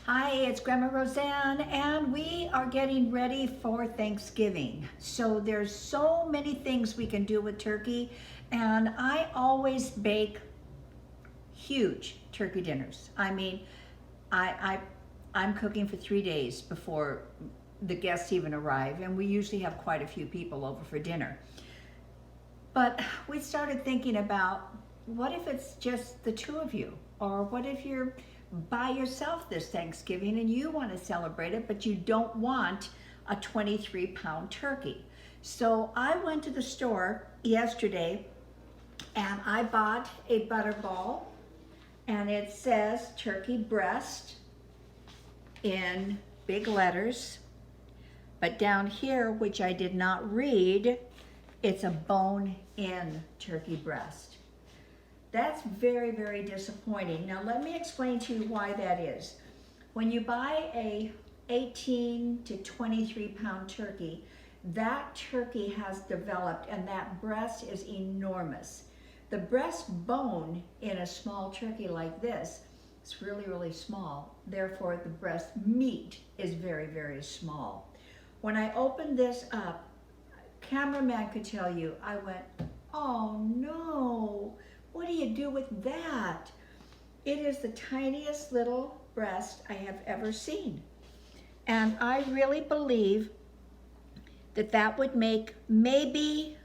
Hi, it's Grandma Roseanne, and we are getting ready for Thanksgiving. So there's so many things we can do with turkey, and I always bake huge turkey dinners. I mean, I I'm cooking for 3 days before the guests even arrive, and we usually have quite a few people over for dinner. But we started thinking about, what if it's just the two of you? Or what if you're by yourself this Thanksgiving and you want to celebrate it, but you don't want a 23-pound turkey? So I went to the store yesterday and I bought a Butterball, and it says turkey breast in big letters. But down here, which I did not read, it's a bone-in turkey breast. That's very, very disappointing. Now let me explain to you why that is. When you buy a 18 to 23 pound turkey, that turkey has developed and that breast is enormous. The breastbone in a small turkey like this is really, really small. Therefore, the breast meat is very, very small. When I opened this up, cameraman could tell you, I went, oh no, what do you do with that? It is the tiniest little breast I have ever seen. And I really believe that that would make maybe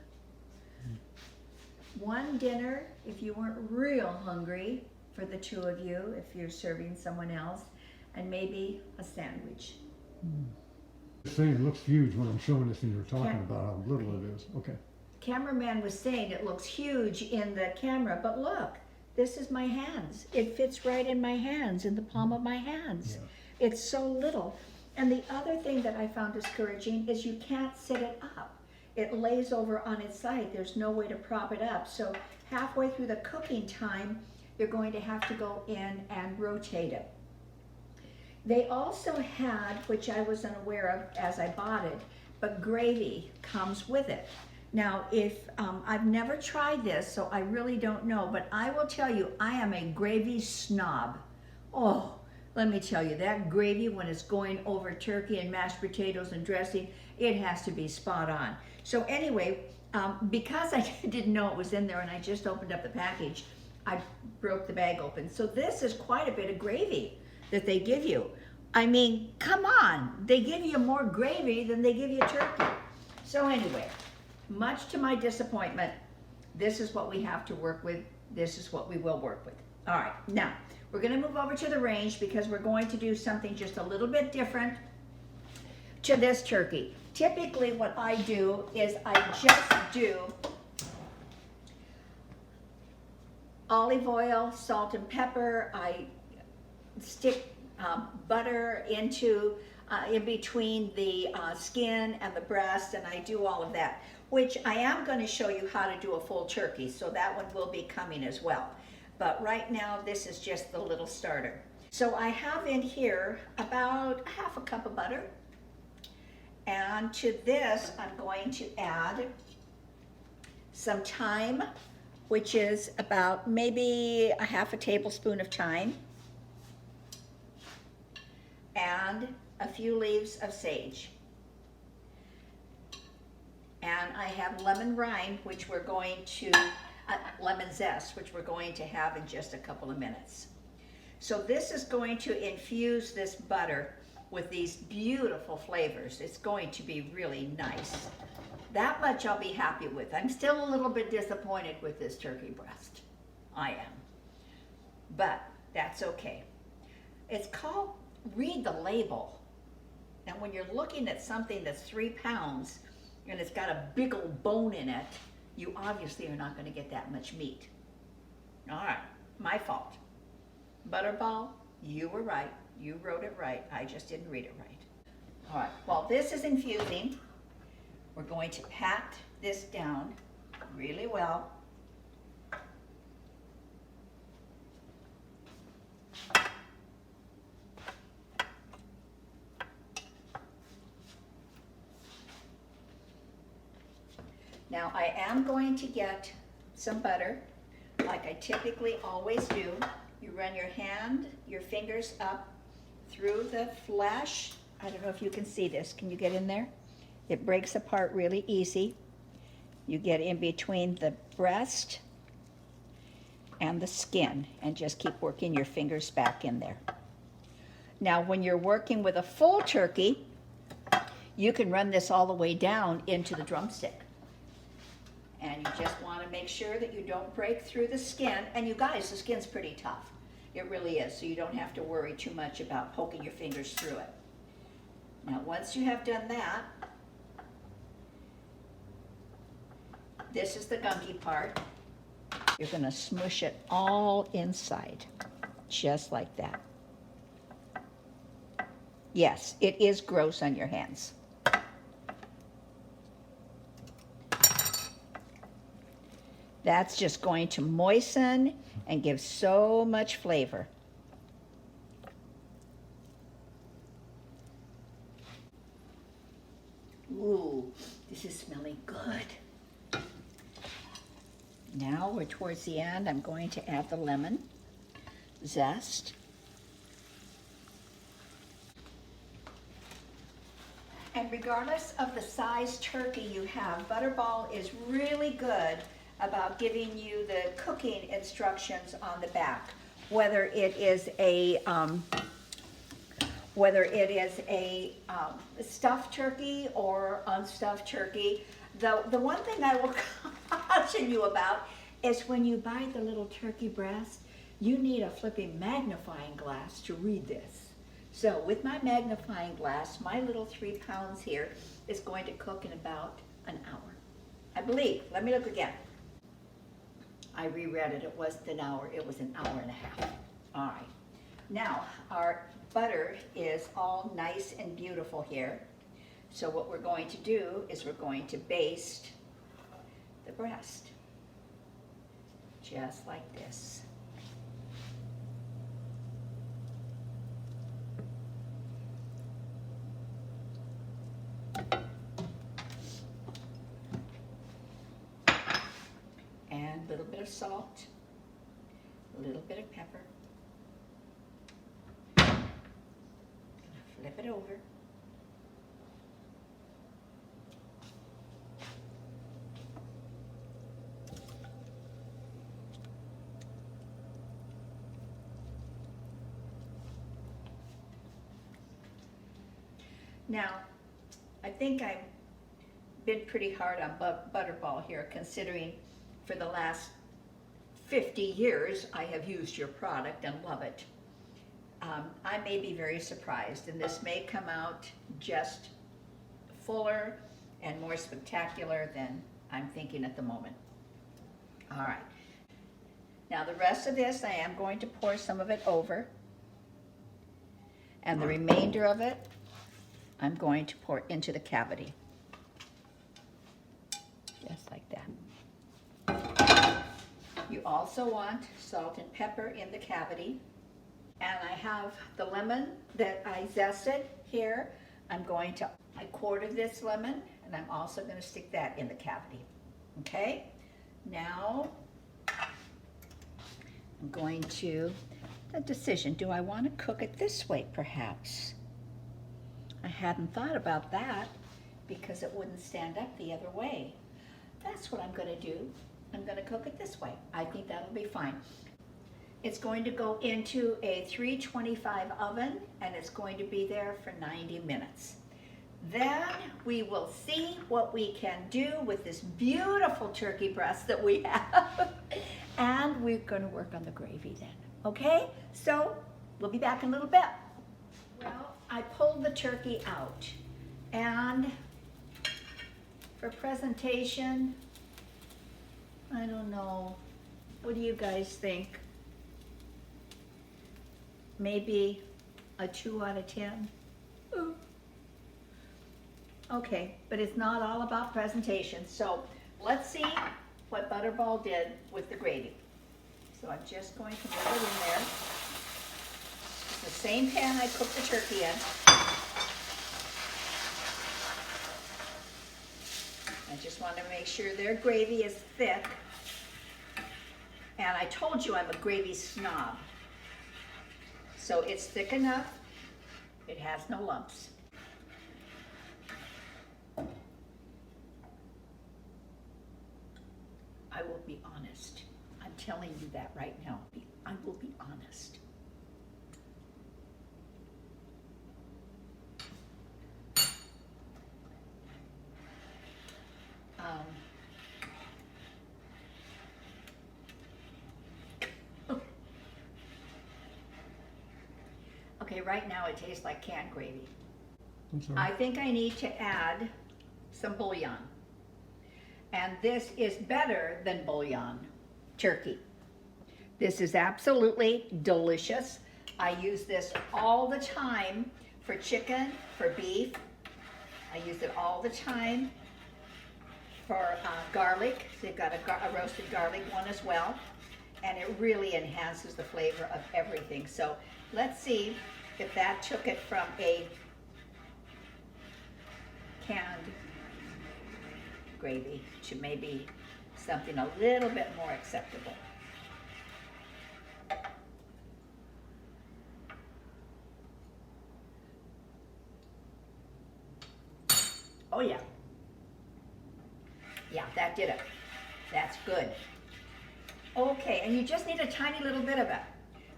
one dinner if you weren't real hungry for the two of you, if you're serving someone else, and maybe a sandwich. Saying it looks huge when I'm showing this and you're talking Yeah. about how little it is. Okay. Cameraman was saying it looks huge in the camera, but look, this is my hands. It fits right in my hands, in the palm of my hands. Yeah. It's so little. And the other thing that I found discouraging is you can't sit it up. It lays over on its side. There's no way to prop it up. So halfway through the cooking time, you're going to have to go in and rotate it. They also had, which I was unaware of as I bought it, but gravy comes with it. Now, if I've never tried this, so I really don't know, but I will tell you, I am a gravy snob. Oh, let me tell you, that gravy, when it's going over turkey and mashed potatoes and dressing, it has to be spot on. So anyway, because I didn't know it was in there and I just opened up the package, I broke the bag open. So this is quite a bit of gravy that they give you. I mean, come on, they give you more gravy than they give you turkey. So anyway, much to my disappointment, this is what we have to work with. This is what we will work with. All right, now we're gonna move over to the range because we're going to do something just a little bit different to this turkey. Typically what I do is I just do olive oil, salt and pepper. I stick butter into in between the skin and the breast, and I do all of that, which I am going to show you how to do a full turkey, so that one will be coming as well. But right now this is just the little starter. So I have in here about half a cup of butter, and to this I'm going to add some thyme, which is about maybe a half a tablespoon of thyme, and a few leaves of sage. And I have lemon rind, which we're going to, lemon zest, which we're going to have in just a couple of minutes. So this is going to infuse this butter with these beautiful flavors. It's going to be really nice. That much I'll be happy with. I'm still a little bit disappointed with this turkey breast. I am. But that's okay. It's called read the label. And when you're looking at something that's 3 pounds and it's got a big old bone in it, you obviously are not going to get that much meat. All right, my fault. Butterball, you were right. You wrote it right. I just didn't read it right. All right, while this is infusing, we're going to pat this down really well. Now I am going to get some butter, like I typically always do. You run your fingers up through the flesh. I don't know if you can see this. Can you get in there? It breaks apart really easy. You get in between the breast and the skin and just keep working your fingers back in there. Now, when you're working with a full turkey, you can run this all the way down into the drumstick. And you just want to make sure that you don't break through the skin. And you guys, the skin's pretty tough. It really is. So you don't have to worry too much about poking your fingers through it. Now, once you have done that, this is the gunky part. You're going to smush it all inside, just like that. Yes, it is gross on your hands. That's just going to moisten and give so much flavor. Ooh, this is smelling good. Now we're towards the end. I'm going to add the lemon zest. And regardless of the size turkey you have, Butterball is really good about giving you the cooking instructions on the back, whether it is a stuffed turkey or unstuffed turkey. The one thing I will caution you about is when you buy the little turkey breast, you need a flipping magnifying glass to read this. So with my magnifying glass, my little 3 pounds here is going to cook in about an hour. I believe. Let me look again. I reread it. It wasn't an hour. It was an hour and a half. All right. Now, our butter is all nice and beautiful here. So what we're going to do is we're going to baste the breast. Just like this. And a little bit of salt, a little bit of pepper. Flip it over. Now, I think I've been pretty hard on Butterball here, considering for the last 50 years I have used your product and love it. I may be very surprised, and this may come out just fuller and more spectacular than I'm thinking at the moment. All right. Now the rest of this, I am going to pour some of it over, and the remainder of it I'm going to pour into the cavity. Just like that. You also want salt and pepper in the cavity. And I have the lemon that I zested here. I quartered this lemon, and I'm also going to stick that in the cavity. Okay? Now, I'm going to, the decision, do I want to cook it this way perhaps? I hadn't thought about that because it wouldn't stand up the other way. That's what I'm going to do. I'm going to cook it this way. I think that'll be fine. It's going to go into a 325 oven, and it's going to be there for 90 minutes. Then we will see what we can do with this beautiful turkey breast that we have. And we're going to work on the gravy then. Okay? So we'll be back in a little bit. Well, I pulled the turkey out, and for presentation, I don't know. What do you guys think? Maybe a 2 out of 10? Ooh. Okay, but it's not all about presentation. So let's see what Butterball did with the gravy. So I'm just going to put it in there. It's the same pan I cooked the turkey in. I just want to make sure their gravy is thick. And I told you I'm a gravy snob. So it's thick enough has no lumps. I will be honest. I'm telling you that right now. I will be honest. Okay, right now it tastes like canned gravy. I'm sorry. I think I need to add some bouillon. And this is better than bouillon turkey. This is absolutely delicious. I use this all the time for chicken, for beef. I use it all the time for garlic. So they've got a roasted garlic one as well. And it really enhances the flavor of everything. So let's see if that took it from a canned gravy to maybe something a little bit more acceptable. Oh yeah. Yeah, that did it. That's good. Okay, and you just need a tiny little bit of it.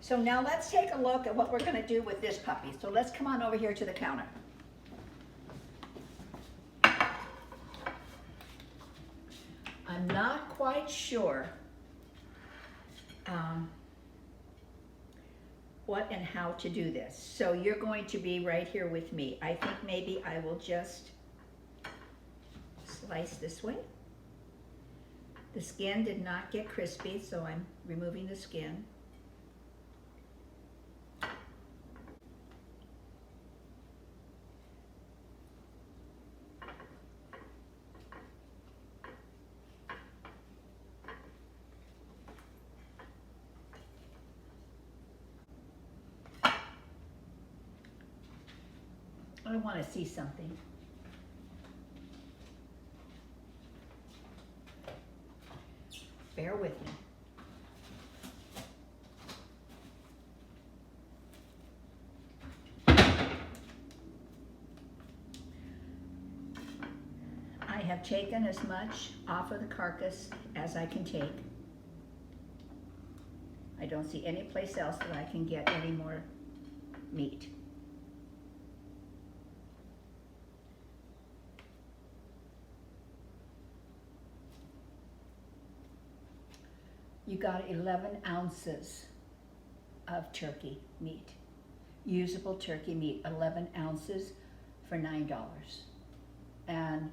So now let's take a look at what we're going to do with this puppy. So let's come on over here to the counter. I'm not quite sure what and how to do this. So you're going to be right here with me. I think maybe I will just slice this way. The skin did not get crispy, so I'm removing the skin. I want to see something. Bear with me. I have taken as much off of the carcass as I can take. I don't see any place else that I can get any more meat. You got 11 ounces of turkey meat, usable turkey meat, 11 ounces for $9. And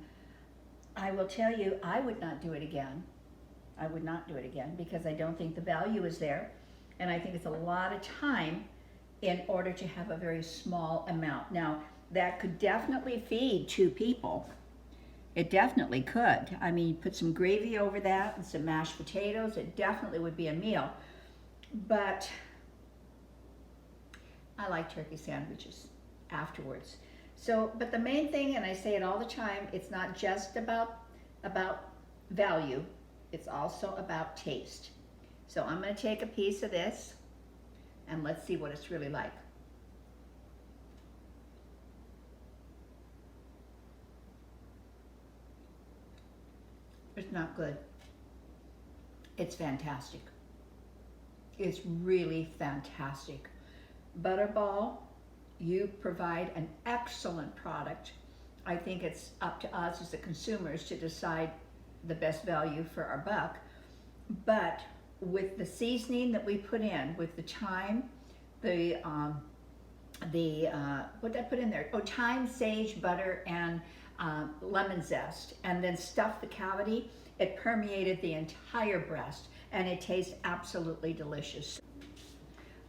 I will tell you, I would not do it again. I would not do it again because I don't think the value is there. And I think it's a lot of time in order to have a very small amount. Now, that could definitely feed 2 people. It definitely could. I mean, put some gravy over that and some mashed potatoes. It definitely would be a meal. But I like turkey sandwiches afterwards. So, but the main thing, and I say it all the time, it's not just about value. It's also about taste. So I'm going to take a piece of this and let's see what it's really like. It's not good. It's fantastic. It's really fantastic. Butterball, you provide an excellent product. I think it's up to us as the consumers to decide the best value for our buck. But with the seasoning that we put in, with the thyme, what did I put in there? Oh, thyme, sage, butter, and lemon zest, and then stuff the cavity. It permeated the entire breast, and it tastes absolutely delicious.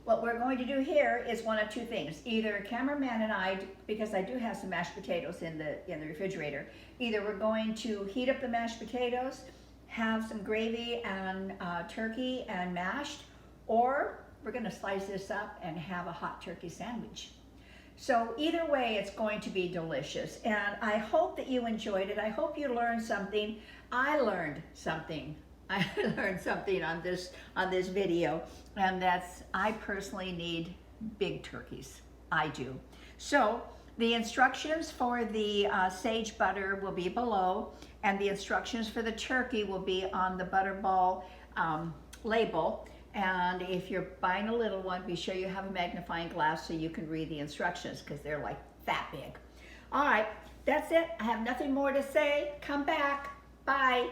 What we're going to do here is one of 2 things. Either cameraman and I, because I do have some mashed potatoes in the refrigerator, either we're going to heat up the mashed potatoes, have some gravy and turkey and mashed, or we're going to slice this up and have a hot turkey sandwich. So either way, it's going to be delicious. And I hope that you enjoyed it. I hope you learned something. I learned something. I learned something on this video, and that's I personally need big turkeys. I do. So the instructions for the sage butter will be below, and the instructions for the turkey will be on the Butterball label. And if you're buying a little one, be sure you have a magnifying glass so you can read the instructions, because they're like that big. All right, that's it. I have nothing more to say. Come back. Bye.